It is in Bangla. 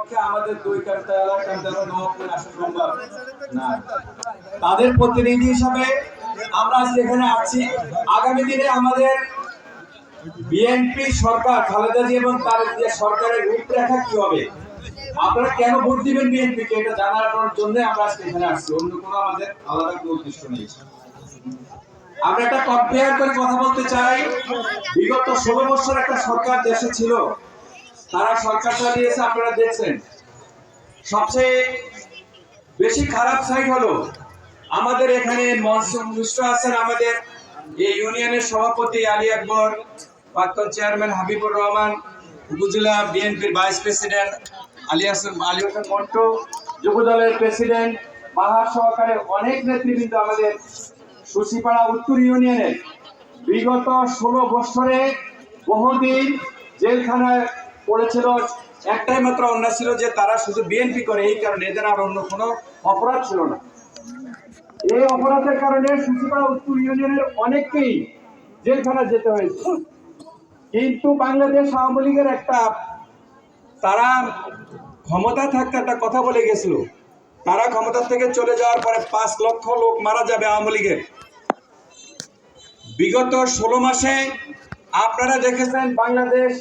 পক্ষে আমাদের দুই না, তাদের প্রতিনিধি হিসাবে আমরা সেখানে আসছি। আগামী দিনে আমাদের বিএনপি সরকার, খালেদা জিয়া এবং তার যে সরকারের রূপরেখা কি হবে, আপনারা কেন ভোট দিবেন বিএনপিকে, এটা জানার জন্য আমরা আজকে এখানে আসছি। অন্য কোনো আমাদের আলাদা কোনো উদ্দেশ্য নেই। আমরা একটা কম্পেয়ার করে কথা বলতে চাই। বিগত 16 বছর একটা সরকার দেশে ছিল, তারা সরকার চালিয়েছে, আপনারা দেখছেন। সবচেয়ে বেশি খারাপ সাইড হলো আমাদের এখানে মঞ্চে আছেন আমাদের এই ইউনিয়নের সভাপতি আলী আকবর, প্রাক্তন চেয়ারম্যান হাবিবুর রহমান, উপজেলা বিএনপির ভাইস প্রেসিডেন্ট আলী হোসেন মন্টু, যুব দলের প্রেসিডেন্ট বাহার সহকারে অনেক নেতৃবৃন্দ আমাদের সুশিপাড়া উত্তর ইউনিয়নের বিগত 16 বছরে বহুদিন জেলখানায় পড়েছিল। একটাই মাত্র অন্যায় ছিল যে তারা শুধু বিএনপি করে, এই কারণে এদের আর অন্য কোনো অপরাধ ছিল না। এই অপরাধের কারণে সুশিপাড়া উত্তর ইউনিয়নের অনেককেই জেলখানায় যেতে হয়েছে। কিন্তু বাংলাদেশ আওয়ামী লীগের তারা ক্ষমতা থাকতে একটা কথা বলে গেছিল, তারা ক্ষমতা থেকে চলে যাওয়ার পরে 5 লক্ষ লোক মারা যাবে আওয়ামী লীগের। বিগত 16 মাসে আপনারা দেখেছেন বাংলাদেশ